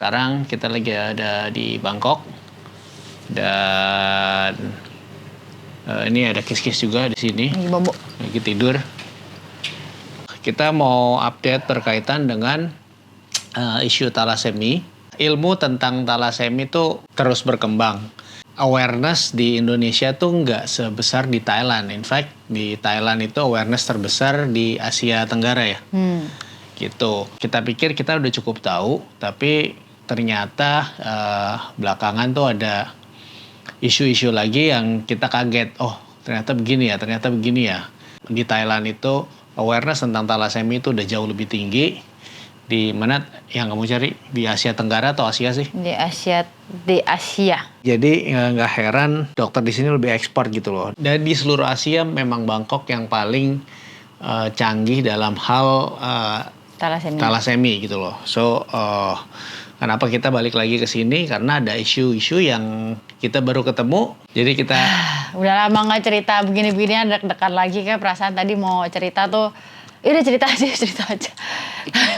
Sekarang kita lagi ada di Bangkok dan ini ada Kis-Kis juga di sini. Bobo. Lagi tidur. Kita mau update berkaitan dengan isu talasemi. Ilmu tentang talasemi itu terus berkembang. Awareness di Indonesia tuh nggak sebesar di Thailand. In fact, di Thailand itu awareness terbesar di Asia Tenggara ya. Gitu. Kita pikir kita udah cukup tahu, tapi ternyata belakangan tuh ada isu-isu lagi yang kita kaget. Oh, ternyata begini ya. Di Thailand itu awareness tentang talasemi itu udah jauh lebih tinggi. Di mana yang kamu cari? Di Asia Tenggara atau Asia sih? Di Asia. Jadi nggak heran dokter di sini lebih ekspor gitu loh. Dan di seluruh Asia memang Bangkok yang paling canggih dalam hal talasemi gitu loh. So kenapa kita balik lagi ke sini? Karena ada isu-isu yang kita baru ketemu. Jadi kita udah lama nggak cerita begini-beginian, deg-degan lagi kayak perasaan tadi mau cerita tuh. Udah cerita aja.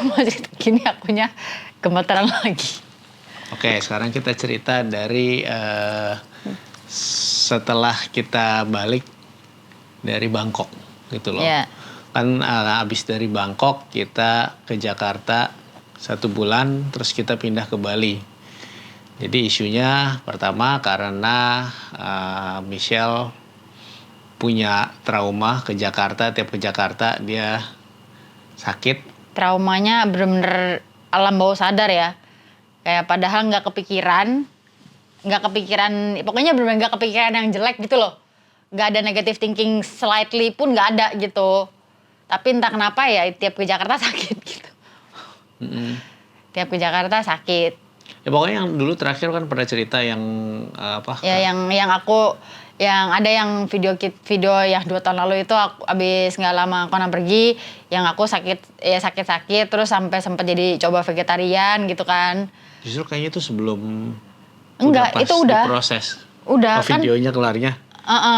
Mau cerita gini akunya gemeteran lagi. Oke, sekarang kita cerita dari setelah kita balik dari Bangkok gitu loh. Yeah. Kan abis dari Bangkok kita ke Jakarta 1 bulan, terus kita pindah ke Bali. Jadi isunya pertama karena Michelle punya trauma ke Jakarta, tiap ke Jakarta dia sakit. Traumanya bener-bener alam bawah sadar ya. Kayak padahal nggak kepikiran, pokoknya bener-bener nggak kepikiran yang jelek gitu loh. Nggak ada negative thinking slightly pun nggak ada gitu. Tapi entah kenapa ya tiap ke Jakarta sakit gitu. Tiap ke Jakarta sakit. Ya pokoknya yang dulu terakhir kan pernah cerita yang apa? Ya yang ada yang video yang 2 tahun lalu itu aku abis nggak lama Conan pergi, yang aku sakit terus sampai sempat jadi coba vegetarian gitu kan. Justru kayaknya itu sebelum enggak, itu udah diproses. Udah kan videonya kelarnya.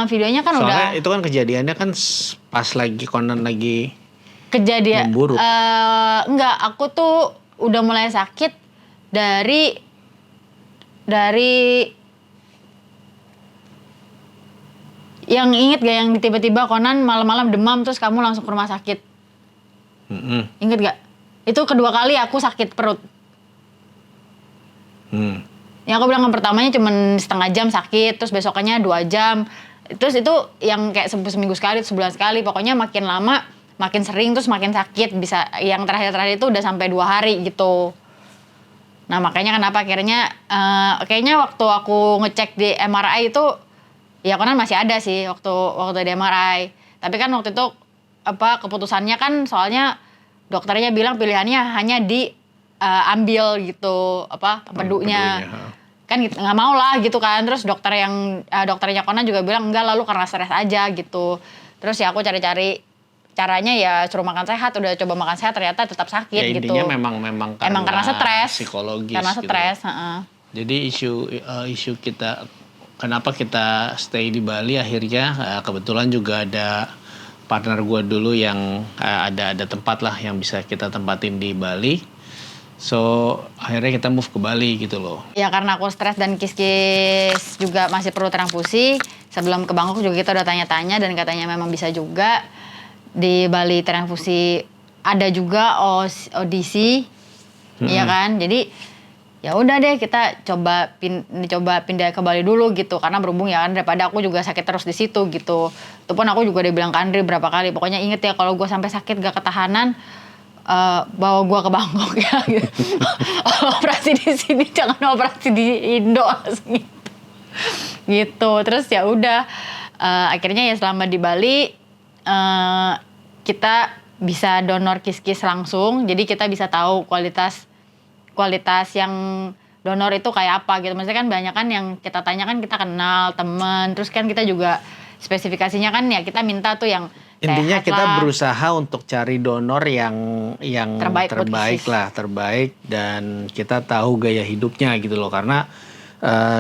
Videonya kan soalnya udah. Itu kan kejadiannya kan pas lagi Conan lagi kejadian memburuk. Enggak, aku tuh udah mulai sakit dari yang inget gak yang tiba-tiba Conan malam-malam demam terus kamu langsung ke rumah sakit? Inget gak? Itu kedua kali aku sakit perut. Yang aku bilang yang pertamanya cuma setengah jam sakit, terus besokannya 2 jam. Terus itu yang kayak seminggu sekali, sebulan sekali. Pokoknya makin lama, makin sering, terus makin sakit. Bisa yang terakhir itu udah sampai 2 hari gitu. Nah makanya kenapa akhirnya, kayaknya waktu aku ngecek di MRI itu, ya Conan masih ada sih waktu di MRI. Tapi kan waktu itu keputusannya kan soalnya dokternya bilang pilihannya hanya ambil gitu empedunya. Kan nggak mau lah gitu kan. Terus dokternya Conan juga bilang enggak, lalu karena stres aja gitu. Terus ya aku cari caranya ya suruh makan sehat, udah coba makan sehat ternyata tetap sakit ya, gitu. Intinya memang karena stres. Psikologis. Karena stres. Gitu. Jadi isu kita, kenapa kita stay di Bali akhirnya kebetulan juga ada partner gue dulu yang ada tempat lah yang bisa kita tempatin di Bali. So akhirnya kita move ke Bali gitu loh. Ya karena aku stres dan Kis-Kis juga masih perlu transfusi. Sebelum ke Bangkok juga kita udah tanya-tanya dan katanya memang bisa juga. Di Bali transfusi ada juga audisi. Iya kan? Jadi ya udah deh kita coba pindah ke Bali dulu gitu, karena berhubung ya kan daripada aku juga sakit terus di situ gitu. Itu pun aku juga udah bilang ke Andri berapa kali, pokoknya inget ya kalau gue sampai sakit gak ketahanan, bawa gue ke Bangkok ya gitu. Operasi di sini jangan operasi di Indo gitu. Terus ya udah akhirnya ya selama di Bali kita bisa donor Kis-Kis langsung, jadi kita bisa tahu kualitas yang donor itu kayak apa gitu. Maksudnya kan banyak kan yang kita tanya kan kita kenal teman, terus kan kita juga spesifikasinya kan ya kita minta tuh yang intinya sehat kita lah. Berusaha untuk cari donor yang terbaik dan kita tahu gaya hidupnya gitu loh, karena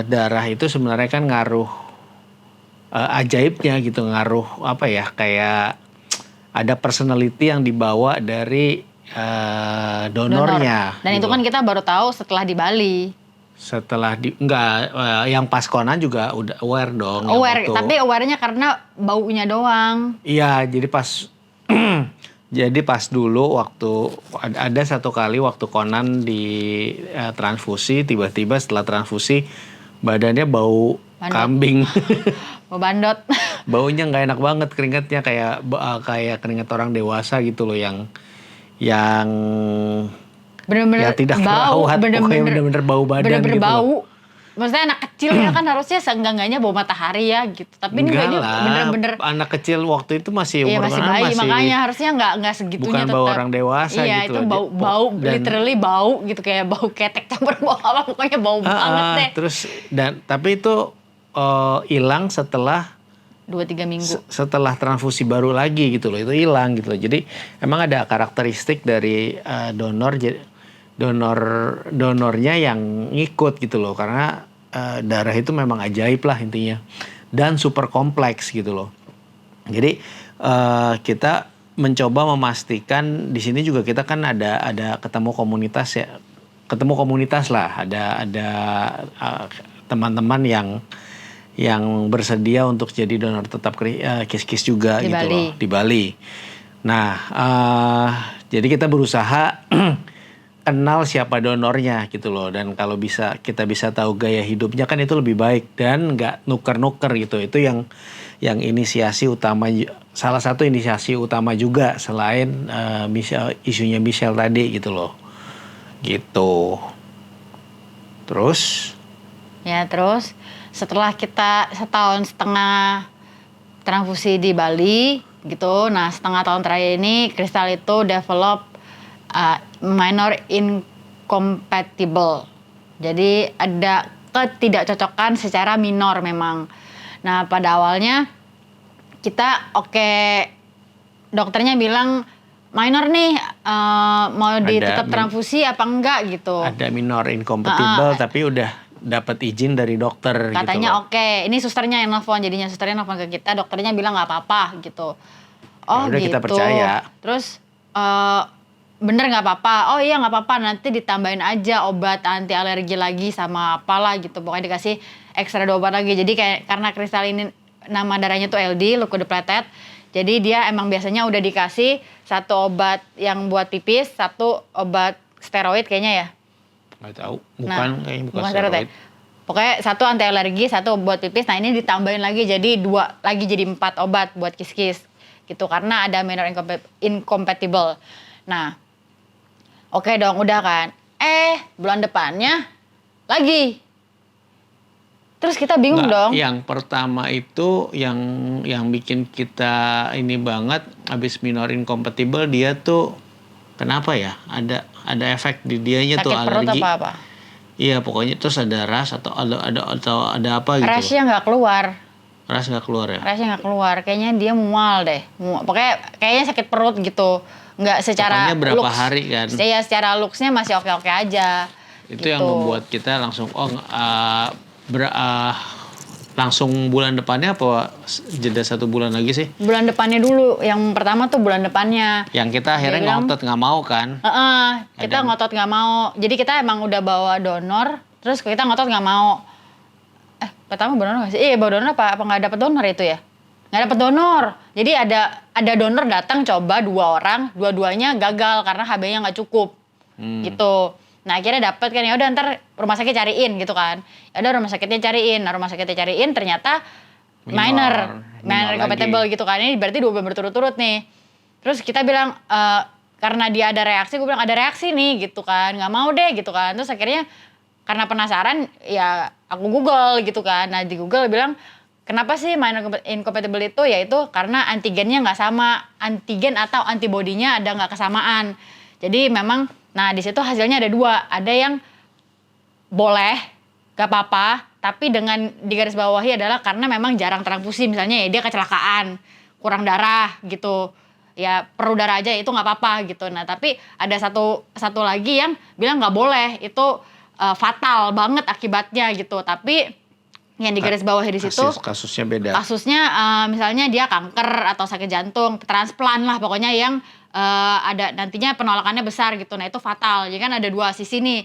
darah itu sebenarnya kan ngaruh ajaibnya gitu, ngaruh kayak ada personality yang dibawa dari donornya. Dan itu gitu. kan kita baru tahu setelah di Bali. Setelah yang pas konan juga udah aware dong. yang Aware, waktu- tapi awarenya karena baunya doang. Iya, jadi pas jadi pas dulu waktu ada satu kali waktu konan di transfusi, tiba-tiba setelah transfusi badannya bau Bandot. kambing. Bau bandot. Baunya nggak enak banget, keringatnya kayak keringat orang dewasa gitu loh yang Bener-bener ya tidak bau, terawat, pokoknya bener-bener bau badan bener-bener gitu loh. bau. Maksudnya anak kecil ya kan harusnya seenggak-enggaknya bau matahari ya gitu. Tapi ini Enggak kayaknya lah, bener-bener anak kecil waktu itu masih iya umur masih berapa, bayi, makanya harusnya nggak segitunya bukan tetap. bau orang dewasa iya, gitu itu loh. bau Dan- literally bau gitu kayak bau ketek campur bau apa pokoknya bau banget deh. Terus tapi itu hilang setelah 2-3 minggu. setelah transfusi baru lagi gitu loh, itu hilang gitu loh. Jadi emang ada karakteristik dari donornya yang ngikut gitu loh, karena darah itu memang ajaib lah intinya dan super kompleks gitu loh. Jadi kita mencoba memastikan di sini juga kita kan ada ketemu komunitas lah, ada teman-teman yang bersedia untuk jadi donor tetap KIS-KIS juga Di gitu Bali. loh di Bali. Nah, jadi kita berusaha kenal siapa donornya gitu loh, dan kalau kita bisa tahu gaya hidupnya kan itu lebih baik dan nggak nuker-nuker gitu. Itu yang inisiasi utama, salah satu inisiasi utama juga selain isunya Michelle tadi gitu loh. Gitu. Terus Setelah kita 1,5 tahun transfusi di Bali gitu, nah 1,5 tahun terakhir ini Kristal itu develop minor incompatible. Jadi ada ketidakcocokan secara minor memang. Nah pada awalnya kita dokternya bilang minor nih, mau tetap transfusi apa enggak gitu. Ada minor incompatible tapi udah dapat izin dari dokter katanya gitu loh. ini susternya yang nelfon, jadinya susternya nelfon ke kita, dokternya bilang nggak apa-apa gitu. Ya udah, gitu. kita percaya. Terus bener nggak apa-apa, oh iya nggak apa-apa, nanti ditambahin aja obat anti alergi lagi sama apalah gitu, pokoknya dikasih ekstra 2 obat lagi. Jadi karena Kristal ini nama darahnya tuh LD, leukodeplated, jadi dia emang biasanya udah dikasih 1 obat yang buat pipis, 1 obat steroid kayaknya ya. Nggak tahu, kayaknya bukan steroid. Pokoknya 1 anti alergi, 1 buat pipis. Nah ini ditambahin lagi jadi 2 lagi, jadi 4 obat buat kis-kis gitu, karena ada minor incompatible. Nah oke dong, udah kan. Bulan depannya lagi. Terus kita bingung dong. Yang pertama itu yang bikin kita ini banget, abis minor incompatible dia tuh kenapa ya? Ada efek di dianya tuh, sakit perut alergi. apa? Iya, pokoknya terus ada ras atau ada apa gitu. Rasnya nggak keluar. Ras nggak keluar ya? Rasnya nggak keluar. Kayaknya dia mual deh. Pokoknya kayaknya sakit perut gitu. Nggak secara Pokoknya berapa looks. hari kan? Ya secara looks-nya masih oke-oke aja. Itu gitu. yang membuat kita langsung langsung bulan depannya apa jeda 1 bulan lagi sih? Bulan depannya dulu. Yang pertama tuh bulan depannya. Yang kita akhirnya Dia bilang, ngotot nggak mau kan? Kita ngotot nggak mau. Jadi kita emang udah bawa donor, terus kita ngotot nggak mau. Pertama donor nggak sih? Iya, bawa donor apa nggak dapet donor itu ya? Nggak dapet donor. Jadi ada donor datang coba 2 orang, dua-duanya gagal karena HB-nya nggak cukup. Gitu. Nah akhirnya dapet kan, ya udah ntar rumah sakit cariin gitu kan. Ya udah rumah sakitnya cariin. Nah rumah sakitnya cariin ternyata minor incompatible gitu kan. Ini berarti 2 bulan berturut-turut nih. Terus kita bilang karena dia ada reaksi, gue bilang ada reaksi nih gitu kan. Nggak mau deh gitu kan. Terus akhirnya karena penasaran ya aku Google gitu kan. Nah di Google bilang kenapa sih minor incompatible itu? Yaitu karena antigennya nggak sama. Antigen atau antibodinya ada nggak kesamaan. Jadi memang, nah di situ hasilnya ada 2. Ada yang boleh, gak apa-apa, tapi dengan digarisbawahi adalah karena memang jarang transfusi, misalnya ya dia kecelakaan, kurang darah gitu, ya perlu darah aja itu nggak apa-apa gitu. Nah tapi ada satu lagi yang bilang nggak boleh, itu fatal banget akibatnya gitu. Tapi yang digarisbawahi di situ kasusnya beda. Kasusnya misalnya dia kanker atau sakit jantung, transplant lah pokoknya yang ada nantinya penolakannya besar gitu. Nah itu fatal. Jadi kan ada dua sisi nih.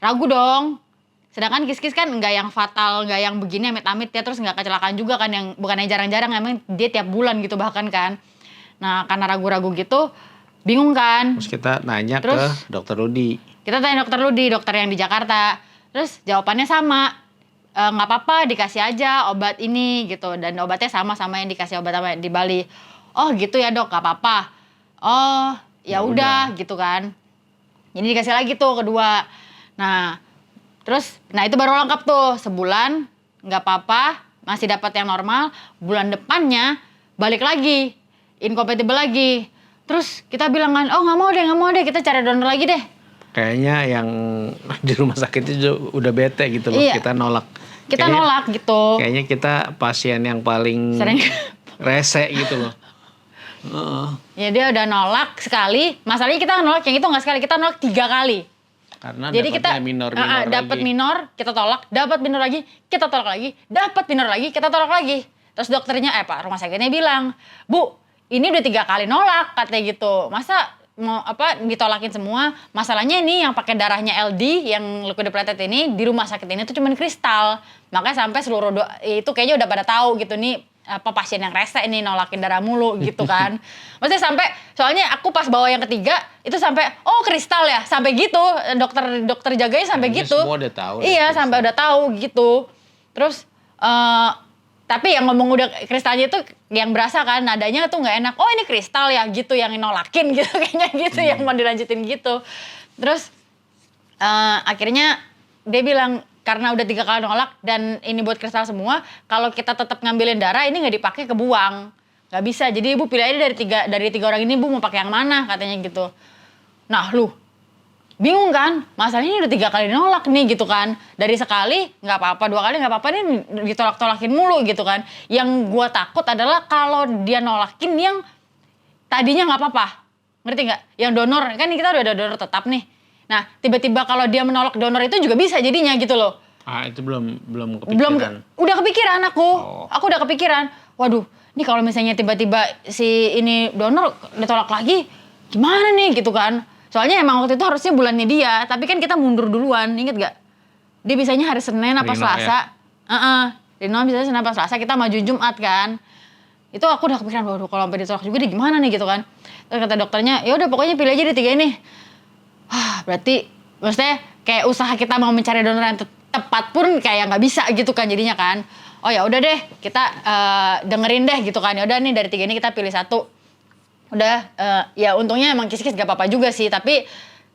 Ragu dong. Sedangkan kis-kis kan nggak yang fatal, nggak yang begini amit-amit ya, terus nggak kecelakaan juga kan, yang bukannya jarang-jarang, emang dia tiap bulan gitu bahkan kan. Nah karena ragu-ragu gitu, bingung kan. Terus kita nanya Terus, ke dokter Rudi. kita tanya dokter Ludi, dokter yang di Jakarta. Terus jawabannya sama, nggak apa-apa dikasih aja obat ini gitu. Dan obatnya sama yang dikasih obat sama di Bali. Oh gitu ya dok, nggak apa-apa. Oh ya udah gitu kan. Jadi dikasih lagi tuh kedua. Nah terus, nah itu baru lengkap tuh, sebulan nggak apa-apa, masih dapat yang normal. Bulan depannya balik lagi, incompatible lagi. Terus kita bilang kan, oh nggak mau deh, kita cari donor lagi deh. Kayaknya yang di rumah sakit itu udah bete gitu loh, Iya. kita nolak. Kita nolak gitu. Kayaknya kita pasien yang paling Sering. rese gitu loh. Ya dia udah nolak sekali, masalahnya kita nolak yang itu nggak sekali, kita nolak 3 kali. Karena Jadi kita minor dapat lagi. minor, kita tolak, dapat minor lagi, kita tolak lagi, dapat minor lagi, kita tolak lagi. Terus dokternya, rumah sakitnya bilang, Bu, ini udah 3 kali nolak katanya gitu. Masa mau ditolakin semua? Masalahnya ini yang pakai darahnya LD, yang liquid platelet ini di rumah sakit ini tuh cuman kristal. Makanya sampai seluruh itu kayaknya udah pada tahu gitu nih. Pasien yang rese ini nolakin darah mulu gitu kan. Maksudnya sampai, soalnya aku pas bawa yang ketiga itu sampai, oh kristal ya, sampai gitu dokter jaganya sampai Kayaknya gitu. semua udah tahu. Iya sampai udah tahu gitu. Terus tapi yang ngomong udah kristalnya itu yang berasa kan nadanya tuh nggak enak. Oh ini kristal ya gitu yang nolakin gitu kayaknya gitu yang mau dilanjutin gitu. Terus akhirnya dia bilang, karena udah 3 kali nolak dan ini buat kristal semua, kalau kita tetap ngambilin darah ini nggak dipakai, kebuang, nggak bisa. Jadi ibu pilih aja dari tiga orang ini, bu mau pakai yang mana katanya gitu. Nah lu bingung kan, masalahnya ini udah 3 kali nolak nih gitu kan. Dari sekali nggak apa-apa, 2 kali nggak apa-apa, nih ditolak-tolakin mulu gitu kan. Yang gua takut adalah kalau dia nolakin yang tadinya nggak apa-apa, ngerti nggak? Yang donor kan kita udah ada donor tetap nih. Nah, tiba-tiba kalau dia menolak donor itu juga bisa jadinya gitu loh. Itu belum kepikiran. Udah kepikiran aku. Oh. Aku udah kepikiran. Waduh, ini kalau misalnya tiba-tiba si ini donor ditolak lagi, gimana nih gitu kan. Soalnya emang waktu itu harusnya bulannya dia, tapi kan kita mundur duluan, inget gak? Dia bisanya hari Senin apa Rino, Selasa. Rino bisanya Senin apa Selasa, kita maju Jumat kan. Itu aku udah kepikiran, waduh kalau sampai ditolak juga dia gimana nih gitu kan. Terus kata dokternya, ya udah pokoknya pilih aja di 3 ini. Berarti maksudnya kayak usaha kita mau mencari donor yang tepat pun kayak nggak bisa gitu kan jadinya kan. Oh ya udah deh kita dengerin deh gitu kan. Ya udah nih dari 3 ini kita pilih 1. Udah ya untungnya emang kis-kis gak apa-apa juga sih, tapi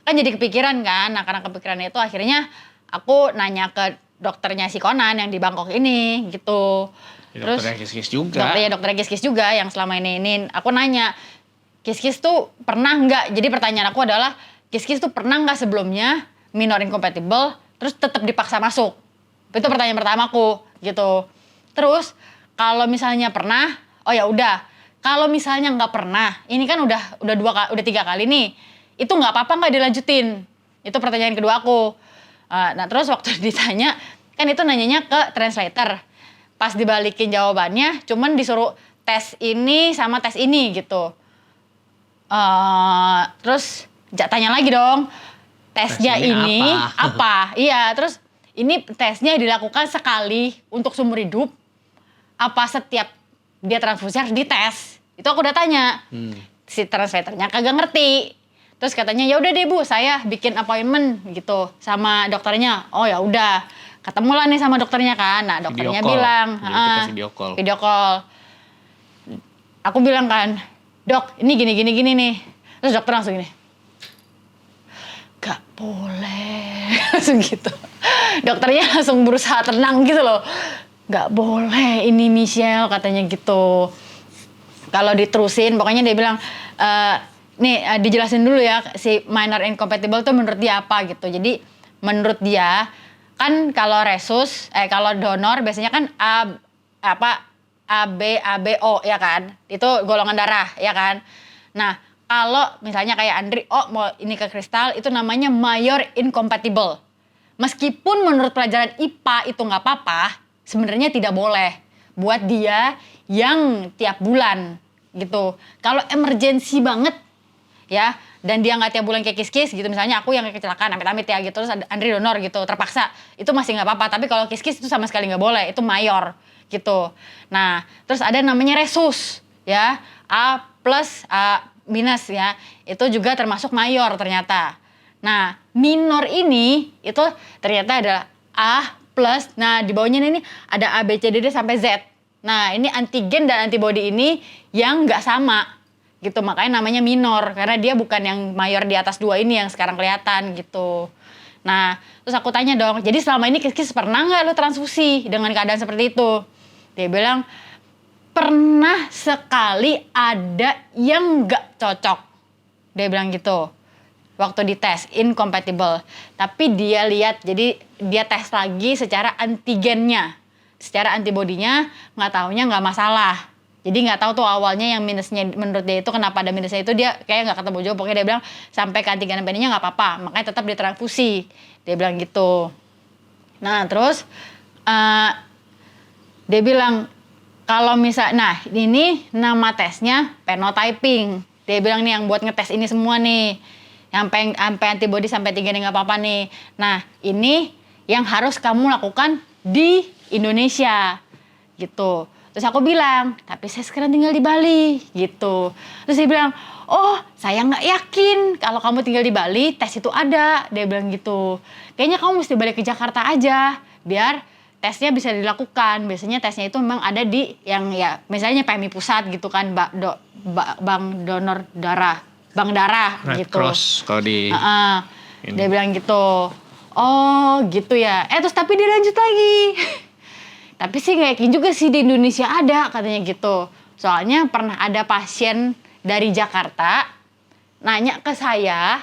kan jadi kepikiran kan. Nah karena kepikiran itu akhirnya aku nanya ke dokternya si Conan yang di Bangkok ini gitu. Terus Dokternya kis-kis juga. Dokternya kis-kis juga yang selama ini aku nanya, kis-kis tuh pernah nggak? Jadi pertanyaan aku adalah, kis-kis tuh pernah nggak sebelumnya minor incompatible terus tetap dipaksa masuk? Itu pertanyaan pertamaku gitu. Terus kalau misalnya pernah, oh ya udah. Kalau misalnya nggak pernah, ini kan udah 3 kali nih, itu nggak apa-apa nggak dilanjutin? Itu pertanyaan kedua aku. Nah terus waktu ditanya, kan itu nanyanya ke translator. Pas dibalikin jawabannya, cuman disuruh tes ini sama tes ini gitu. Terus tanya lagi dong, tesnya ini apa? Iya, terus ini tesnya dilakukan sekali untuk seumur hidup, apa setiap dia transfusi harus dites? Itu aku udah tanya. Si translatornya kagak ngerti. Terus katanya, ya udah deh Bu, saya bikin appointment gitu sama dokternya. Oh ya udah, ketemulah nih sama dokternya kan. Nah dokternya bilang, video call. Aku bilang kan, Dok, ini gini nih. Terus dokter langsung gini, gak boleh, langsung gitu. Dokternya langsung berusaha tenang gitu loh. Gak boleh ini Michelle, katanya gitu. Kalau diterusin, pokoknya dia bilang, nih dijelasin dulu ya, si minor incompatible tuh menurut dia apa gitu. Jadi menurut dia, kan kalau resus, kalau donor biasanya kan ABO ya kan, itu golongan darah ya kan. Nah kalau misalnya kayak Andri, mau ini ke kristal, itu namanya major incompatible. Meskipun menurut pelajaran IPA itu nggak apa-apa, sebenarnya tidak boleh buat dia yang tiap bulan gitu. Kalau emergensi banget, ya, dan dia nggak tiap bulan kayak kis-kis gitu, misalnya aku yang kecelakaan amit-amit ya gitu, terus Andri donor gitu terpaksa, itu masih nggak apa-apa. Tapi kalau kis-kis itu sama sekali nggak boleh, itu mayor gitu. Nah terus ada namanya resus ya, A plus A minus ya, itu juga termasuk mayor ternyata. Nah minor ini itu ternyata adalah A plus, nah di bawahnya ini ada A B C D D sampai Z. Nah ini antigen dan antibody ini yang nggak sama gitu, makanya namanya minor karena dia bukan yang mayor di atas 2 ini yang sekarang kelihatan gitu. Nah terus aku tanya dong, jadi selama ini kis-kis pernah nggak lo transfusi dengan keadaan seperti itu? Dia bilang pernah sekali, ada yang nggak cocok, dia bilang gitu. Waktu dites incompatible, tapi dia lihat, jadi dia tes lagi secara antigennya, secara antibodinya nggak taunya nggak masalah. Jadi nggak tahu tuh awalnya yang minusnya, menurut dia itu kenapa ada minusnya itu, dia kayak nggak ketemu juga. Pokoknya dia bilang sampai ke antigen antibodinya nggak apa-apa, makanya tetap ditransfusi, dia bilang gitu. Nah terus dia bilang kalau nah ini nama tesnya phenotyping. Dia bilang nih yang buat ngetes ini semua nih, sampai antibody sampai 3 nih nggak apa-apa nih. Nah ini yang harus kamu lakukan di Indonesia gitu. Terus aku bilang, tapi saya sekarang tinggal di Bali gitu. Terus dia bilang, oh saya nggak yakin kalau kamu tinggal di Bali tes itu ada. Dia bilang gitu. Kayaknya kamu mesti balik ke Jakarta aja biar tesnya bisa dilakukan. Biasanya tesnya itu memang ada di yang ya misalnya PMI pusat gitu kan, bank donor darah, bank darah Red gitu. Cross kalau di Dia bilang gitu. Oh gitu ya. Terus tapi dia lanjut lagi. Tapi sih nggak yakin juga sih di Indonesia ada, katanya gitu. Soalnya pernah ada pasien dari Jakarta nanya ke saya,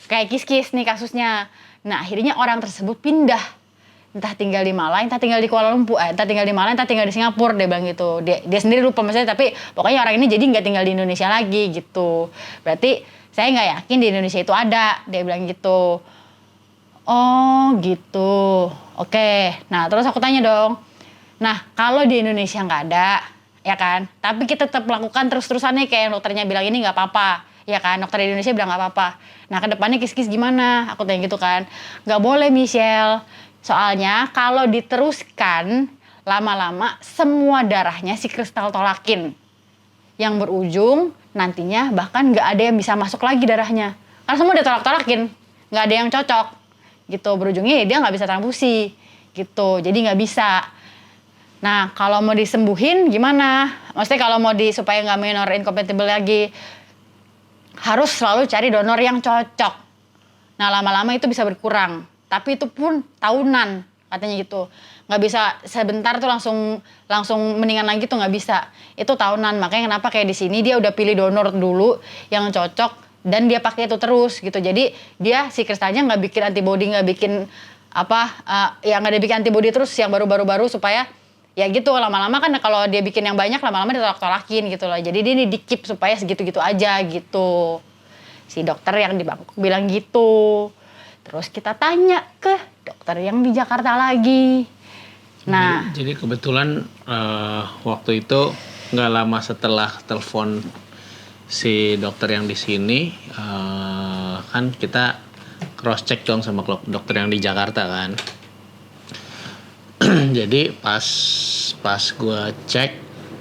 kayak kis-kis nih kasusnya. Nah akhirnya orang tersebut pindah, entah tinggal di Malang, entah tinggal di Kuala Lumpur, entah tinggal di Malang, entah tinggal di Singapura, dia bilang gitu. Dia sendiri lupa maksudnya, tapi pokoknya orang ini jadi nggak tinggal di Indonesia lagi gitu. Berarti saya nggak yakin di Indonesia itu ada, dia bilang gitu. Oh gitu, oke. Nah terus aku tanya dong, nah kalau di Indonesia nggak ada, ya kan? Tapi kita tetap lakukan terus-terusannya kayak yang dokternya bilang ini nggak apa-apa, ya kan? Dokter di Indonesia bilang nggak apa-apa. Nah kedepannya kis-kis gimana? Aku tanya gitu kan. Nggak boleh Michelle, soalnya kalau diteruskan lama-lama semua darahnya si kristal tolakin, yang berujung nantinya bahkan nggak ada yang bisa masuk lagi darahnya. Karena semua ditolak-tolakin, nggak ada yang cocok gitu, berujungnya dia nggak bisa transfusi gitu, jadi nggak bisa. Nah kalau mau disembuhin gimana? Maksudnya kalau mau supaya nggak minor incompatible lagi, harus selalu cari donor yang cocok. Nah lama-lama itu bisa berkurang, tapi itu pun tahunan katanya gitu. Nggak bisa sebentar tuh langsung mendingan lagi tuh nggak bisa. Itu tahunan, makanya kenapa kayak di sini dia udah pilih donor dulu yang cocok dan dia pakai itu terus gitu. Jadi dia si kristalnya nggak bikin antibody, nggak bikin yang nggak dibikin antibody terus yang baru supaya ya gitu lama-lama kan kalau dia bikin yang banyak lama-lama ditolak-tolakin gitu loh. Jadi dia ini di-keep supaya segitu-gitu aja gitu. Si dokter yang di Bangkok bilang gitu. Terus kita tanya ke dokter yang di Jakarta lagi. Nah, jadi kebetulan waktu itu nggak lama setelah telepon si dokter yang di sini, kan kita cross check dong sama dokter yang di Jakarta kan. Jadi pas gue cek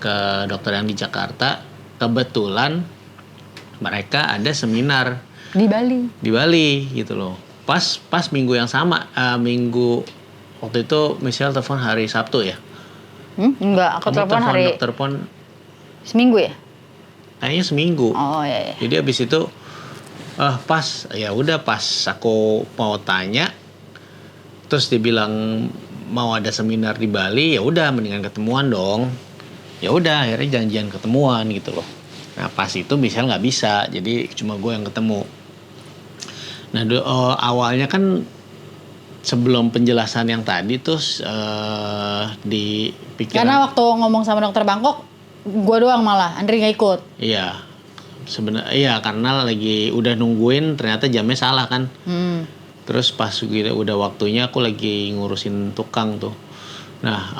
ke dokter yang di Jakarta, kebetulan mereka ada seminar di Bali gitu loh. Pas minggu yang sama, minggu waktu itu Michelle telepon hari Sabtu ya. Enggak, aku telepon hari dokter pon seminggu ya. Kayaknya seminggu. Oh iya. Jadi abis itu pas aku mau tanya, terus dia bilang mau ada seminar di Bali, ya udah mendingan ketemuan dong. Ya udah akhirnya janjian ketemuan gitu loh. Nah pas itu Michelle nggak bisa, jadi cuma gue yang ketemu. Nah awalnya kan sebelum penjelasan yang tadi terus di pikiran. Karena waktu ngomong sama dokter Bangkok, gue doang malah, Andri nggak ikut. Iya, sebenarnya karena lagi udah nungguin ternyata jamnya salah kan. Terus pas udah waktunya aku lagi ngurusin tukang tuh. Nah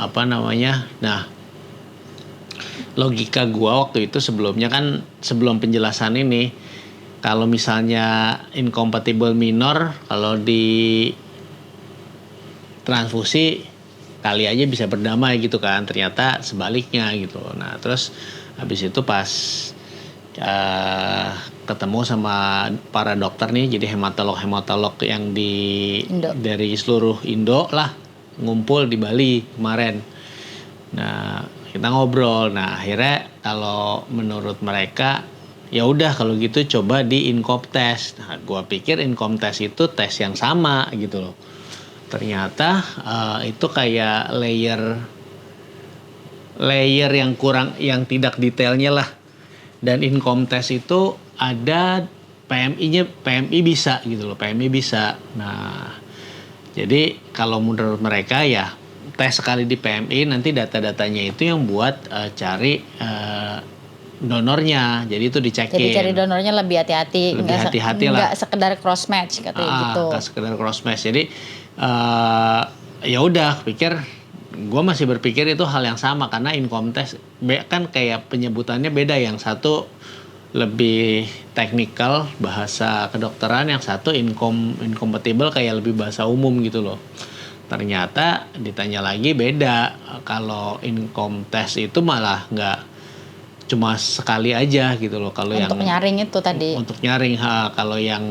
logika gua waktu itu sebelumnya kan sebelum penjelasan ini Kalau misalnya incompatible minor, kalau di transfusi kali aja bisa berdamai gitu kan, ternyata sebaliknya gitu. Nah terus habis itu pas ketemu sama para dokter nih, jadi hematolog yang dari seluruh Indo lah ngumpul di Bali kemarin. Nah kita ngobrol, nah akhirnya kalau menurut mereka ya udah kalau gitu coba di income test. Nah gua pikir income test itu tes yang sama gitu loh. Ternyata itu kayak layer yang kurang, yang tidak detailnya lah. Dan income test itu ada PMI bisa gitu loh, PMI bisa. Nah jadi kalau menurut mereka ya tes sekali di PMI, nanti data-datanya itu yang buat cari donornya, jadi itu dicekin. Jadi cari donornya lebih hati-hati, lebih hati-hati lah. Nggak sekedar cross match katanya gitu. Nggak sekedar cross match. Jadi ya udah, gue masih berpikir itu hal yang sama karena income test kan kayak penyebutannya beda, yang satu lebih teknikal bahasa kedokteran, yang satu incompatible kayak lebih bahasa umum gitu loh. Ternyata ditanya lagi beda. Kalau income test itu malah nggak cuma sekali aja gitu loh. Kalau untuk nyaring itu tadi. Untuk nyaring, kalau yang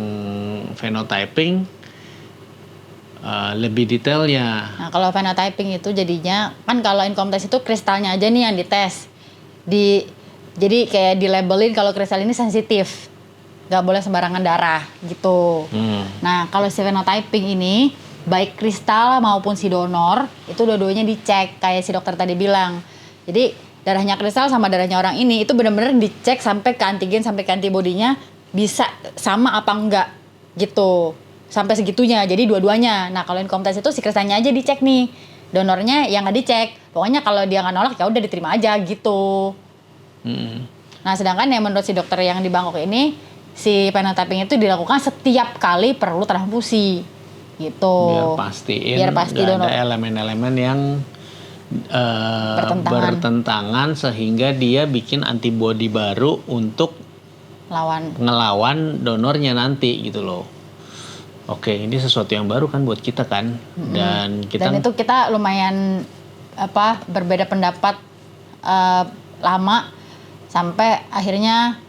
phenotyping lebih detailnya. Nah kalau phenotyping itu jadinya kan kalau income test itu kristalnya aja nih yang dites. Jadi kayak di labelin kalau kristal ini sensitif, nggak boleh sembarangan darah gitu. Nah kalau si phenotyping ini baik kristal maupun si donor itu dua-duanya dicek kayak si dokter tadi bilang. Jadi darahnya kristal sama darahnya orang ini itu benar-benar dicek sampai ke antigen, sampai ke antibodinya bisa sama apa enggak gitu, sampai segitunya. Jadi dua-duanya. Nah kalau income test itu si kristalnya aja dicek nih, donornya yang nggak dicek. Pokoknya kalau dia nggak nolak ya udah diterima aja gitu. Nah sedangkan yang menurut si dokter yang di Bangkok ini, si phenotyping itu dilakukan setiap kali perlu transfusi gitu. Biar pasti donor. Ada elemen-elemen yang bertentangan sehingga dia bikin antibodi baru untuk ngelawan donornya nanti gitu loh. Oke, ini sesuatu yang baru kan buat kita kan. Dan itu kita lumayan berbeda pendapat lama, sampai akhirnya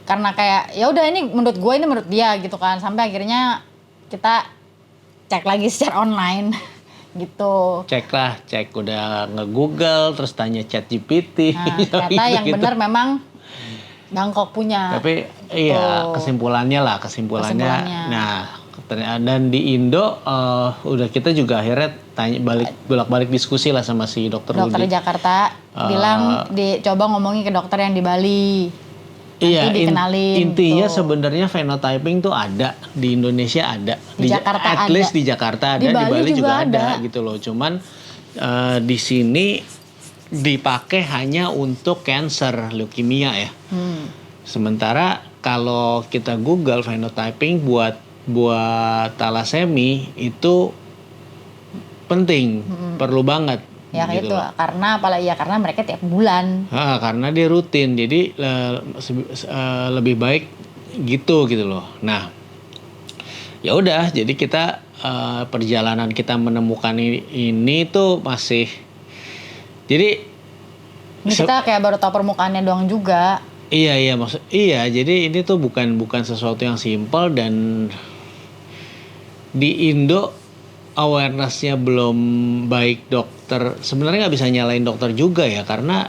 karena kayak ya udah ini menurut gue, ini menurut dia gitu kan, sampai akhirnya kita cek lagi secara online gitu. Cek udah nge-Google, terus tanya ChatGPT. Nah, ternyata yang gitu. Benar memang Bangkok punya. Tapi iya kesimpulannya. Nah, dan di Indo udah kita juga akhirnya bolak-balik diskusi lah sama si dokter di Jakarta, bilang dicoba ngomongin ke dokter yang di Bali. Iya, dikenalin. Intinya sebenarnya phenotyping tuh ada di Indonesia, ada di Jakarta, at least di Jakarta ada, di Bali juga ada gitu loh. Cuman di sini dipakai hanya untuk cancer, leukemia ya. Sementara kalau kita Google phenotyping buat thalassemia itu penting, perlu banget. Ya gitu, karena karena mereka tiap bulan. Karena dia rutin, jadi lebih baik gitu loh. Nah, ya udah, jadi kita perjalanan kita menemukan ini tuh masih, jadi ini kita kayak baru tahu permukaannya doang juga. Iya, jadi ini tuh bukan sesuatu yang simpel, dan di Indo awareness-nya belum baik. Dokter sebenarnya nggak bisa nyalain dokter juga ya, karena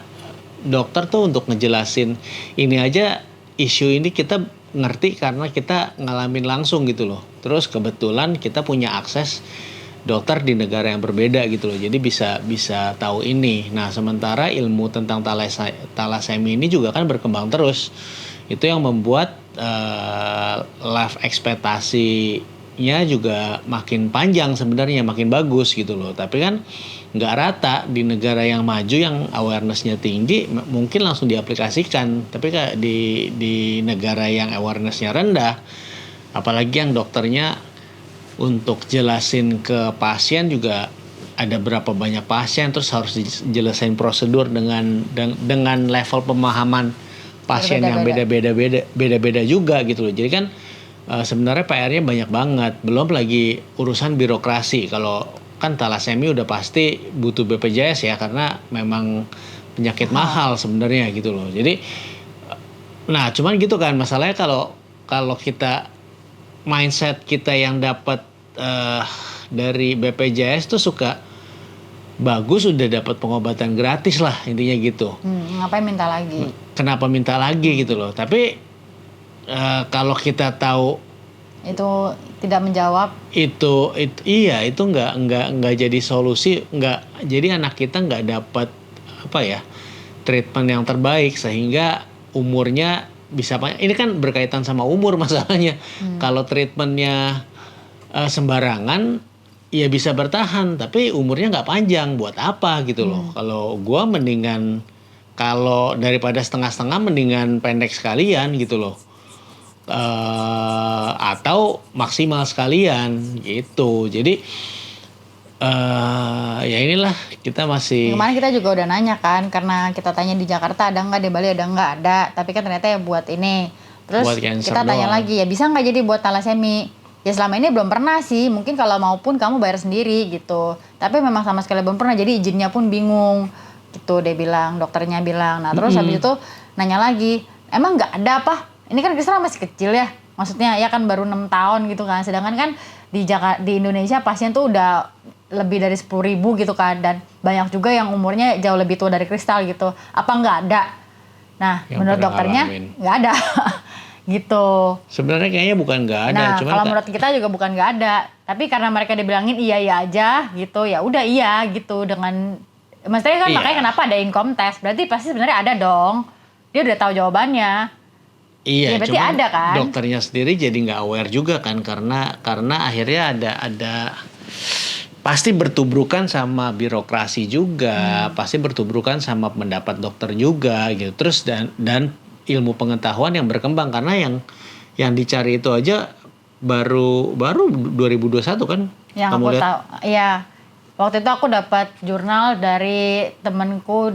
dokter tuh untuk ngejelasin ini aja, isu ini kita ngerti karena kita ngalamin langsung gitu loh. Terus kebetulan kita punya akses dokter di negara yang berbeda gitu loh, jadi bisa tahu ini. Nah sementara ilmu tentang thalassemia ini juga kan berkembang terus, itu yang membuat life ekspektasinya juga makin panjang sebenarnya, makin bagus gitu loh. Tapi kan nggak rata. Di negara yang maju yang awareness-nya tinggi mungkin langsung diaplikasikan, tapi di negara yang awareness-nya rendah, apalagi yang dokternya untuk jelasin ke pasien juga ada berapa banyak pasien, terus harus dijelasin prosedur dengan level pemahaman pasien yang beda-beda juga gitu loh. Jadi kan sebenarnya PR-nya banyak banget. Belum lagi urusan birokrasi. Kalau kan talasemi udah pasti butuh BPJS ya, karena memang penyakit mahal sebenarnya gitu loh. Jadi nah cuman gitu kan masalahnya, kalau kita mindset kita yang dapat dari BPJS tuh suka bagus, udah dapat pengobatan gratis lah intinya gitu. Ngapain minta lagi? Kenapa minta lagi gitu loh. Tapi kalau kita tahu itu tidak menjawab, itu iya, itu nggak jadi solusi, nggak jadi anak kita nggak dapat apa ya, treatment yang terbaik, sehingga umurnya bisa banyak. Ini kan berkaitan sama umur masalahnya. Kalau treatmentnya sembarangan ya bisa bertahan, tapi umurnya nggak panjang, buat apa gitu loh. Kalau gua mendingan, kalau daripada setengah-setengah mendingan pendek sekalian gitu loh. Atau maksimal sekalian gitu. Jadi ya inilah, kita masih. kemarin kita juga udah nanya kan, karena kita tanya di Jakarta ada nggak, di Bali ada nggak, ada, tapi kan ternyata ya buat ini. Terus Buat cancer kita tanya doang. lagi, ya bisa nggak jadi buat talasemi? Ya selama ini belum pernah sih, mungkin kalau maupun kamu bayar sendiri gitu. Tapi memang sama sekali belum pernah, jadi izinnya pun bingung gitu, dia bilang, dokternya bilang. Nah terus habis itu nanya lagi, emang nggak ada apa? Ini kan Krisna masih kecil ya, maksudnya ya kan baru 6 tahun gitu kan. Sedangkan kan di Indonesia pasien tuh udah lebih dari 10.000 gitu kan, dan banyak juga yang umurnya jauh lebih tua dari Kristal gitu. Apa nggak ada? Nah Yang menurut pernah dokternya ngalamin. nggak ada. Gitu. Sebenarnya kayaknya bukan nggak ada, Nah, cuman kalau menurut kita juga bukan nggak ada, tapi karena mereka dibilangin iya aja gitu, ya udah iya gitu, dengan maksudnya kan Iya. makanya kenapa ada income test, berarti pasti sebenarnya ada dong, dia udah tahu jawabannya. Iya, Ya, berarti cuman ada kan? dokternya sendiri jadi nggak aware juga kan, karena akhirnya ada pasti bertubrukan sama birokrasi juga, pasti bertubrukan sama pendapat dokter juga gitu. Terus dan ilmu pengetahuan yang berkembang, karena yang dicari itu aja baru 2021 kan. Yang Kamu aku lihat? tahu, iya. Waktu itu aku dapat jurnal dari temenku,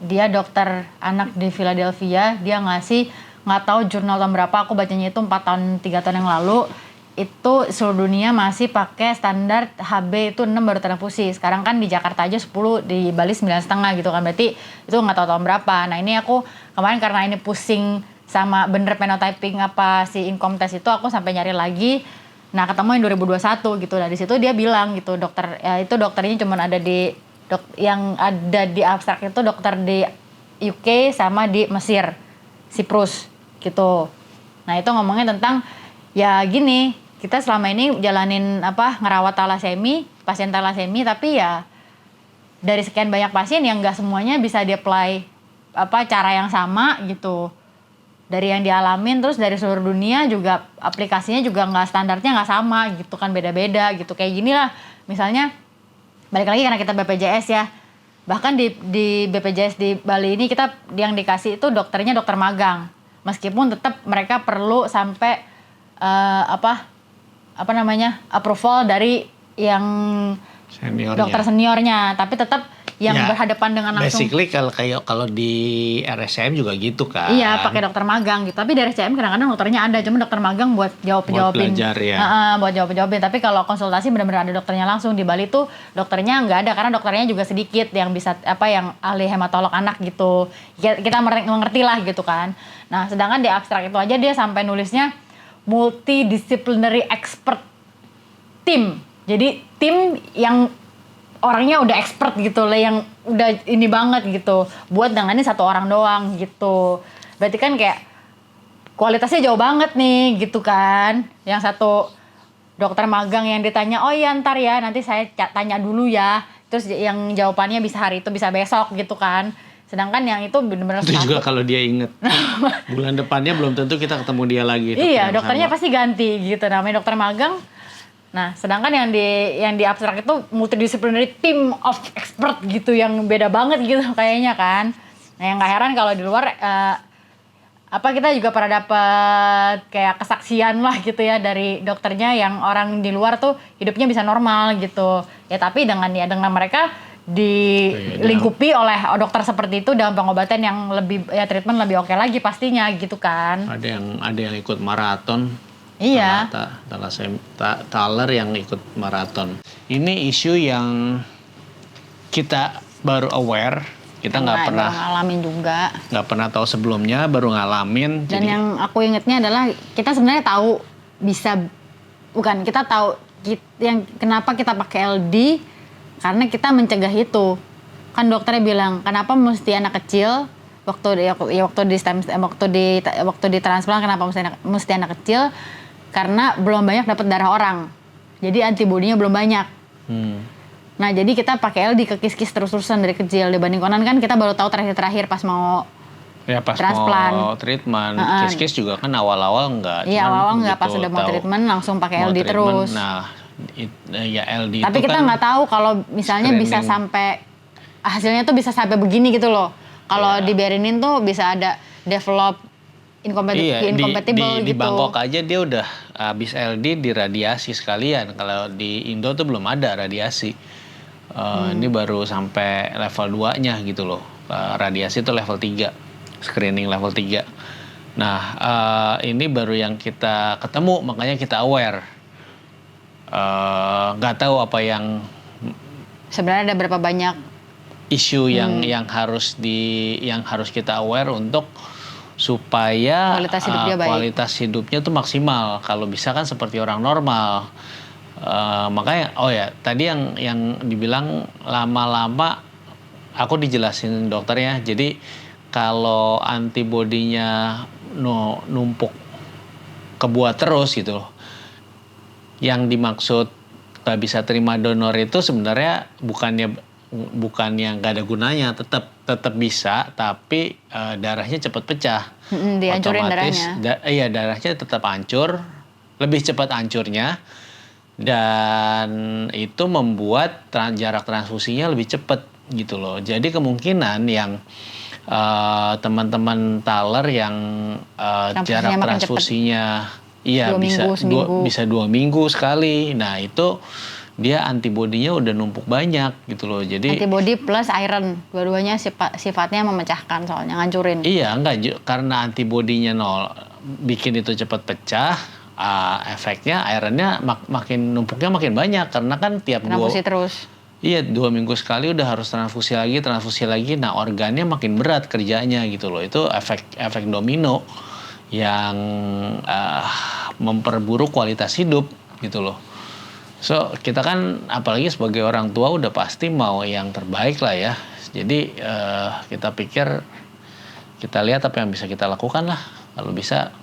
dia dokter anak di Philadelphia, dia ngasih, nggak tahu jurnal tahun berapa, aku bacanya itu 3 tahun yang lalu. Itu seluruh dunia masih pakai standar HB itu 6 baru transfusi. Sekarang kan di Jakarta aja 10, di Bali 9,5 gitu kan. Berarti itu nggak tahu tahun berapa. Nah ini aku kemarin karena ini pusing sama bener phenotyping apa si income test itu, aku sampai nyari lagi. Nah ketemu yang 2021 gitu. Nah di situ dia bilang gitu, dokter ya itu dokternya cuma ada yang ada di abstrak itu dokter di UK sama di Mesir, Siprus gitu. Nah itu ngomongnya tentang ya gini, kita selama ini jalanin ngerawat pasien talasemi, tapi ya dari sekian banyak pasien yang nggak semuanya bisa di-apply cara yang sama gitu. Dari yang dialamin, terus dari seluruh dunia juga aplikasinya juga nggak, standarnya nggak sama gitu kan, beda-beda gitu. Kayak gini lah, misalnya balik lagi karena kita BPJS ya. Bahkan di BPJS di Bali ini kita yang dikasih itu dokternya dokter magang. Meskipun tetap mereka perlu sampai approval dari yang Seniornya. dokter seniornya, tapi tetap yang Ya, berhadapan dengan langsung. Basically kalau di RSCM juga gitu kan. Iya, pakai dokter magang gitu. Tapi dari RSCM kadang-kadang dokternya ada, cuma dokter magang buat jawabin. belajar ya. Buat jawabin. Tapi kalau konsultasi benar-benar ada dokternya langsung. Di Bali tuh dokternya nggak ada, karena dokternya juga sedikit yang bisa yang ahli hematolog anak gitu. Kita mengerti lah gitu kan. Nah, sedangkan di abstrak itu aja dia sampai nulisnya multidisciplinary expert team. Jadi tim yang orangnya udah expert gitu lah, yang udah ini banget gitu, buat nanganin satu orang doang gitu. Berarti kan kayak kualitasnya jauh banget nih gitu kan. Yang satu dokter magang yang ditanya, oh iya ntar ya, nanti saya tanya dulu ya. Terus yang jawabannya bisa hari itu, bisa besok gitu kan. Sedangkan yang itu benar-benar Itu juga kalau dia inget. Bulan depannya belum tentu kita ketemu dia lagi. Iya, dokternya pasti ganti gitu, namanya dokter magang. Nah, sedangkan yang di abstrak itu multidisciplinary team of expert gitu, yang beda banget gitu kayaknya kan. Nah, yang gak heran kalau di luar kita juga pernah dapat kayak kesaksian lah gitu ya dari dokternya, yang orang di luar tuh hidupnya bisa normal gitu. Ya tapi dengan mereka dilingkupi oleh dokter seperti itu dengan pengobatan yang lebih treatment lebih oke lagi pastinya gitu kan. Ada yang ikut maraton. Iya. Thaler yang ikut maraton. Ini isu yang kita baru aware, kita nggak pernah ngalamin juga, nggak pernah tahu sebelumnya, baru ngalamin. Dan yang aku ingetnya adalah kita sebenarnya tahu kita tahu yang kenapa kita pakai LD karena kita mencegah itu. Kan dokternya bilang kenapa mesti anak kecil waktu di transplant kenapa mesti anak kecil, karena belum banyak dapat darah orang, jadi antibodinya belum banyak. Nah jadi kita pakai LD ke kis-kis terus-terusan dari kecil, dibanding Conan kan kita baru tahu terakhir pas mau transplant. Mau treatment, kis-kis juga kan awal-awal enggak. Iya awal-awal enggak, pas udah mau treatment langsung pakai LD terus. Nah ya LD tapi itu kita nggak tahu kalau misalnya bisa sampai hasilnya tuh bisa sampai begini gitu loh. Kalau dibiarinin tuh bisa ada develop incompatible gitu. Di Bangkok aja dia udah habis LD diradiasi sekalian. Kalau di Indo tuh belum ada radiasi. Ini baru sampai level 2-nya gitu loh. Radiasi itu level 3. Screening level 3. Nah, ini baru yang kita ketemu, makanya kita aware. Nggak tahu apa yang sebenarnya ada berapa banyak isu yang harus kita aware untuk supaya kualitas hidupnya tuh maksimal. Kalau bisa kan seperti orang normal. Makanya tadi yang dibilang lama-lama aku dijelasin dokternya. Jadi kalau antibodinya numpuk kebuat terus gitu loh. Yang dimaksud gak bisa terima donor itu sebenarnya bukannya nggak ada gunanya, tetap bisa, tapi darahnya cepat pecah. Dihancurin darahnya. Iya, darahnya tetap hancur, lebih cepat hancurnya, dan itu membuat jarak transfusinya lebih cepat gitu loh. Jadi kemungkinan yang teman-teman Thaler yang jarak transfusinya bisa 2 minggu sekali. Nah itu dia antibodinya udah numpuk banyak gitu loh. Jadi antibody plus iron, dua-duanya sifatnya memecahkan, soalnya ngancurin. Iya, karena antibodinya nol, bikin itu cepat pecah. Efeknya ironnya numpuknya makin banyak karena kan tiap transfusi terus. Iya, 2 minggu sekali udah harus transfusi lagi. Nah organnya makin berat kerjanya gitu loh. Itu efek domino yang memperburuk kualitas hidup gitu loh. So kita kan apalagi sebagai orang tua udah pasti mau yang terbaik lah ya. Jadi kita pikir kita lihat apa yang bisa kita lakukan lah. Kalau bisa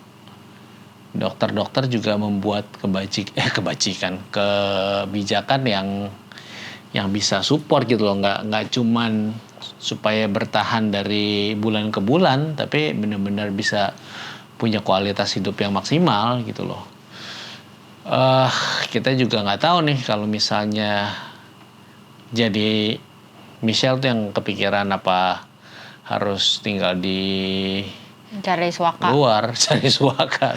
dokter-dokter juga membuat kebijakan yang bisa support gitu loh. Nggak cuman supaya bertahan dari bulan ke bulan, tapi benar-benar bisa punya kualitas hidup yang maksimal gitu loh. Kita juga nggak tahu nih kalau misalnya jadi Michelle tuh yang kepikiran apa harus tinggal di luar cari suaka.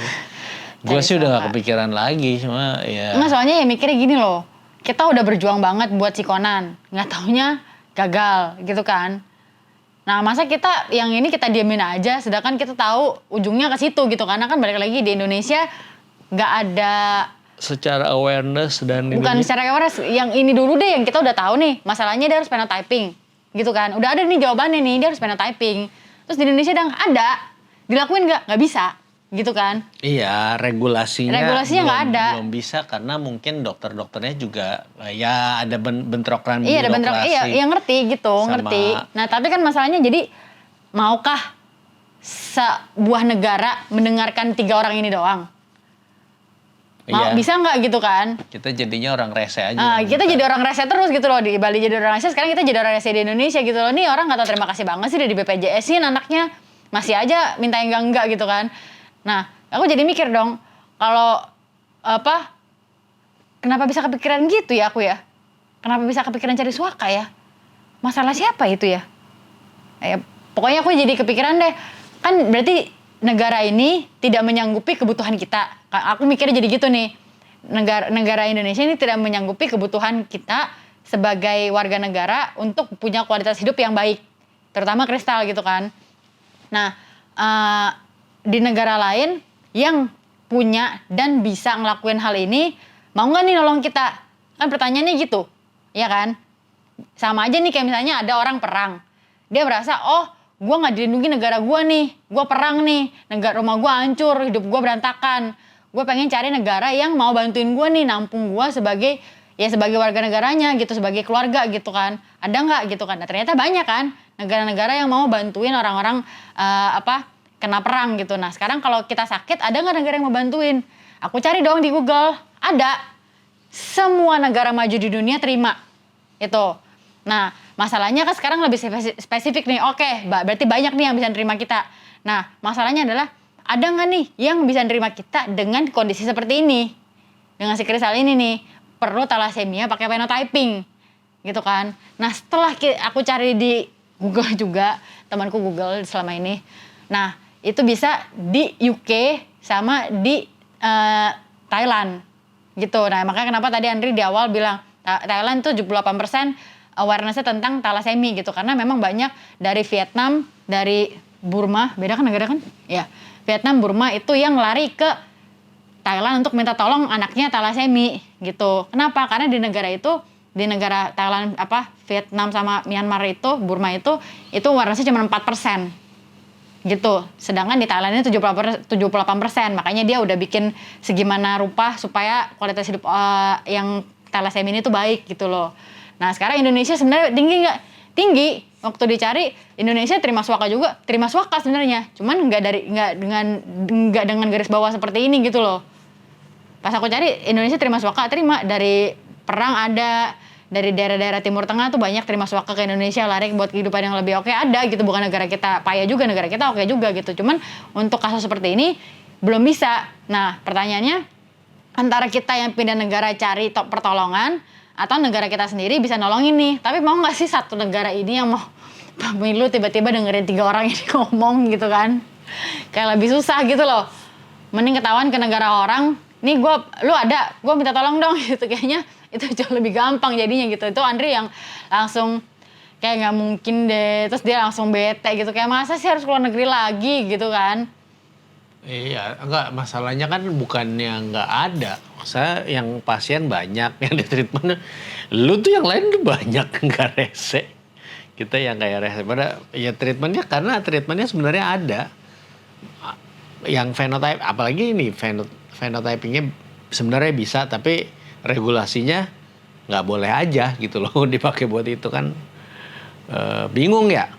Gue sih udah gak kepikiran lagi, cuma ya. Nggak, soalnya ya mikirnya gini loh, kita udah berjuang banget buat si Conan, nggak taunya gagal gitu kan. Nah masa kita yang ini kita diemin aja, sedangkan kita tahu ujungnya ke situ gitu, karena kan balik lagi di Indonesia nggak ada secara awareness dan bukan secara awareness, yang ini dulu deh yang kita udah tahu nih masalahnya dia harus phenotyping gitu kan, udah ada nih jawabannya nih, dia harus phenotyping, terus di Indonesia udah ada, dilakuin nggak bisa gitu kan. Iya, regulasinya nggak ada, belum bisa karena mungkin dokter-dokternya juga ya ada bentrokan birokrasi. Iya ada bentrok, iya ngerti gitu, ngerti. Nah tapi kan masalahnya jadi maukah sebuah negara mendengarkan 3 orang ini doang? Bisa nggak gitu kan? Kita jadinya orang rese aja. Kita jadi orang rese terus gitu loh, di Bali jadi orang rese, sekarang kita jadi orang rese di Indonesia gitu loh. Nih orang nggak tahu terima kasih banget sih udah di BPJS-in anaknya masih aja minta yang enggak gitu kan. Nah aku jadi mikir dong, kalau kenapa bisa kepikiran gitu ya aku ya? Kenapa bisa kepikiran cari suaka ya? Masalah siapa itu ya? Pokoknya aku jadi kepikiran deh, kan berarti negara ini tidak menyanggupi kebutuhan kita. Aku mikirnya jadi gitu nih. Negara Indonesia ini tidak menyanggupi kebutuhan kita sebagai warga negara untuk punya kualitas hidup yang baik, terutama Kristal gitu kan. Nah, di negara lain yang punya dan bisa ngelakuin hal ini, mau nggak nih nolong kita? Kan pertanyaannya gitu, ya kan? Sama aja nih kayak misalnya ada orang perang, dia merasa, oh gue nggak dilindungi negara gue nih, gue perang nih, negara rumah gue hancur, hidup gue berantakan, gue pengen cari negara yang mau bantuin gue nih, nampung gue sebagai warga negaranya gitu, sebagai keluarga gitu kan, ada nggak gitu kan? Nah, ternyata banyak kan negara-negara yang mau bantuin orang-orang kena perang gitu. Nah sekarang kalau kita sakit, ada nggak negara yang mau bantuin? Aku cari dong di Google, ada. Semua negara maju di dunia terima itu. Nah masalahnya kan sekarang lebih spesifik nih. Oke, berarti banyak nih yang bisa nerima kita. Nah masalahnya adalah, ada nggak nih yang bisa nerima kita dengan kondisi seperti ini, dengan si Kristal ini nih, perlu thalassemia pakai phenotyping gitu kan. Nah setelah aku cari di Google juga, temanku Google selama ini, nah itu bisa di UK sama di Thailand gitu. Nah makanya kenapa tadi Andri di awal bilang Thailand tuh 78% awareness-nya tentang thalassemia gitu, karena memang banyak dari Vietnam, dari Burma, beda kan negara kan? Ya, Vietnam, Burma itu yang lari ke Thailand untuk minta tolong anaknya thalassemia gitu. Kenapa? Karena di negara itu, di negara Thailand, Vietnam sama Myanmar itu, Burma itu awareness-nya cuma 4% gitu. Sedangkan di Thailand ini 78%. Makanya dia udah bikin segimana rupa supaya kualitas hidup yang thalassemia ini tuh baik gitu loh. Nah sekarang Indonesia sebenarnya tinggi nggak? Tinggi. Waktu dicari, Indonesia terima swaka juga, terima swaka sebenarnya. Cuman nggak dengan garis bawah seperti ini gitu loh. Pas aku cari, Indonesia terima swaka, terima dari perang ada, dari daerah-daerah Timur Tengah tuh banyak terima swaka ke Indonesia, lari buat kehidupan yang lebih oke, ada gitu. Bukan negara kita payah juga, negara kita oke juga gitu. Cuman untuk kasus seperti ini belum bisa. Nah pertanyaannya, antara kita yang pindah negara cari pertolongan, atau negara kita sendiri bisa nolongin nih. Tapi mau nggak sih satu negara ini yang mau pemilu tiba-tiba dengerin 3 orang ini ngomong gitu kan? Kayak lebih susah gitu loh. Mending ketahuan ke negara orang, nih lu ada, gue minta tolong dong gitu. Kayaknya itu jauh lebih gampang jadinya gitu. Itu Andri yang langsung kayak nggak mungkin deh, terus dia langsung bete gitu, kayak masa sih harus keluar negeri lagi gitu kan. Iya, enggak, masalahnya kan bukannya nggak ada. Saya yang pasien banyak, yang di treatment, lu tuh yang lain tuh banyak, nggak rese. Kita yang kayak rese, pada ya treatmentnya, karena treatmentnya sebenarnya ada. Yang phenotype, apalagi ini phenotypingnya sebenarnya bisa, tapi regulasinya nggak boleh aja gitu loh dipakai buat itu kan. Bingung ya.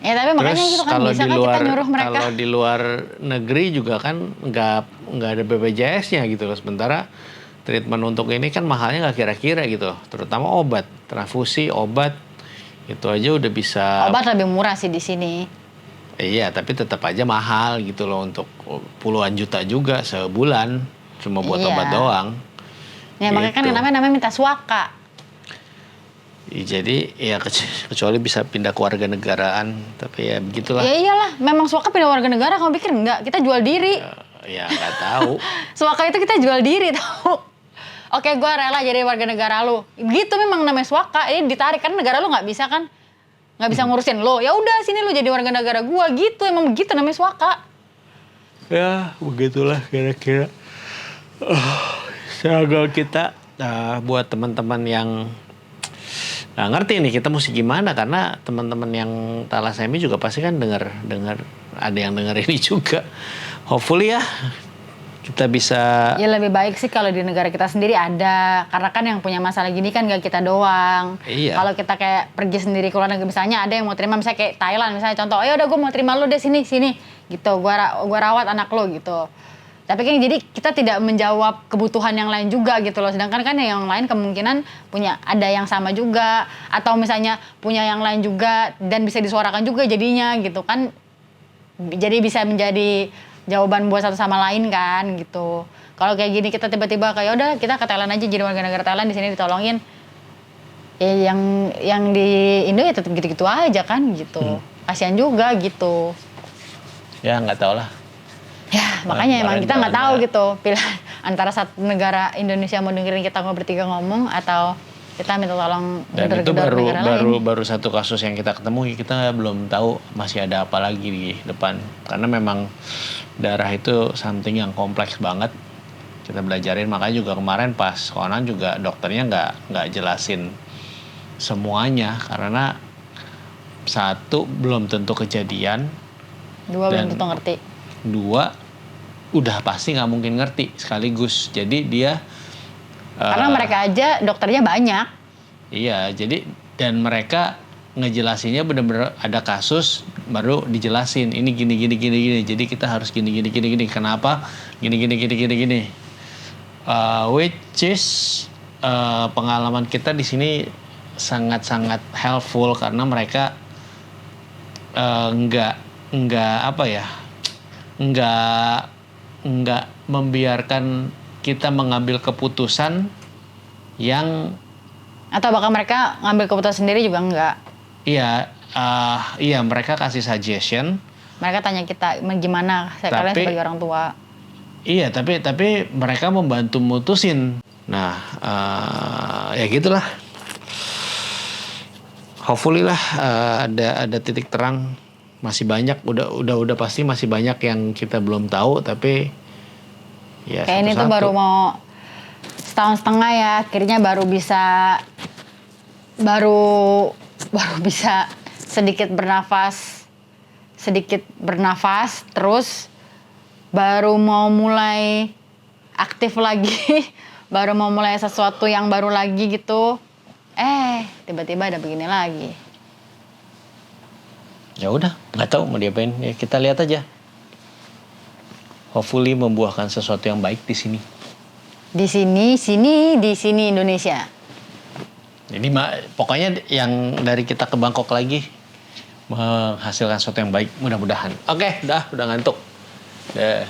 Ya tapi makanya terus gitu kan bisa kan kita nyuruh mereka. Kalau di luar negeri juga kan nggak ada BPJS-nya gitu loh. Sementara treatment untuk ini kan mahalnya nggak kira-kira gitu. Terutama obat, transfusi, obat itu aja udah bisa. Obat lebih murah sih di sini. Iya, tapi tetap aja mahal gitu loh, untuk puluhan juta juga sebulan cuma buat obat doang. Ya gitu. Makanya kan namanya minta swaka. Jadi ya kecuali bisa pindah ke warga negaraan, tapi ya begitulah. Ya iyalah, memang swaka pindah warga negara, kamu pikir enggak? Kita jual diri. Ya nggak tahu. Swaka itu kita jual diri tahu. Oke, gue rela jadi warga negara lu. Gitu memang namanya swaka, ini ditarik kan negara lu nggak bisa kan? Nggak bisa ngurusin lo. Ya udah sini lu jadi warga negara gue gitu, emang begitu namanya swaka. Ya begitulah kira-kira. Semoga kita buat teman-teman yang nggak ngerti nih kita mesti gimana, karena teman-teman yang thalassemia juga pasti kan dengar ada yang dengar ini juga. Hopefully ya kita bisa. Ya lebih baik sih kalau di negara kita sendiri ada, karena kan yang punya masalah gini kan gak kita doang. Iya. Kalau kita kayak pergi sendiri ke luar negeri, misalnya ada yang mau terima, misalnya kayak Thailand misalnya contoh, oh ya udah gue mau terima lu deh sini gitu, gua rawat anak lo gitu. Tapi kan jadi kita tidak menjawab kebutuhan yang lain juga gitu loh. Sedangkan kan yang lain kemungkinan punya ada yang sama juga, atau misalnya punya yang lain juga dan bisa disuarakan juga jadinya gitu kan. Jadi bisa menjadi jawaban buat satu sama lain kan gitu. Kalau kayak gini kita tiba-tiba kayak udah kita ke Thailand aja jadi warga negara Thailand, di sini ditolongin. Ya yang di Indo ya tetap gitu-gitu aja kan gitu. Kasihan juga gitu. Ya nggak tahu lah. Ya makanya emang kita nggak tahu gitu pilihan antara satu negara Indonesia mau dengerin kita bertiga ngomong, atau Kita minta tolong Dan itu gedor-gedor negara lain. baru satu kasus yang kita ketemu, kita belum tahu masih ada apa lagi di depan. Karena memang darah itu something yang kompleks banget. Kita belajarin, makanya juga kemarin pas Conan juga dokternya nggak jelasin semuanya, karena satu belum tentu kejadian, Dua belum dan tentu ngerti. dua udah pasti nggak mungkin ngerti sekaligus. Jadi dia Karena mereka aja dokternya banyak. iya, jadi dan mereka ngejelasinnya bener-bener ada kasus baru dijelasin ini gini. Jadi kita harus gini. Kenapa? Gini. Which is pengalaman kita di sini sangat-sangat helpful karena mereka nggak membiarkan kita mengambil keputusan yang Atau bahkan mereka ngambil keputusan sendiri juga enggak. iya mereka kasih suggestion. Mereka tanya kita gimana kalian sebagai orang tua. Iya, tapi mereka membantu mutusin. Nah, ya gitulah. Hopefully lah ada titik terang. Masih banyak, udah pasti masih banyak yang kita belum tahu, tapi ya Kayak ini tuh baru mau setahun setengah ya, akhirnya baru bisa sedikit bernafas, terus baru mau mulai aktif lagi, baru mau mulai sesuatu yang baru lagi gitu. Tiba-tiba ada begini lagi. ya udah, nggak tahu mau diapain. Ya kita lihat aja. Hopefully membuahkan sesuatu yang baik di sini. Di sini Indonesia. Jadi pokoknya yang dari kita ke Bangkok lagi menghasilkan sesuatu yang baik mudah-mudahan. Oke, udah ngantuk. Dah.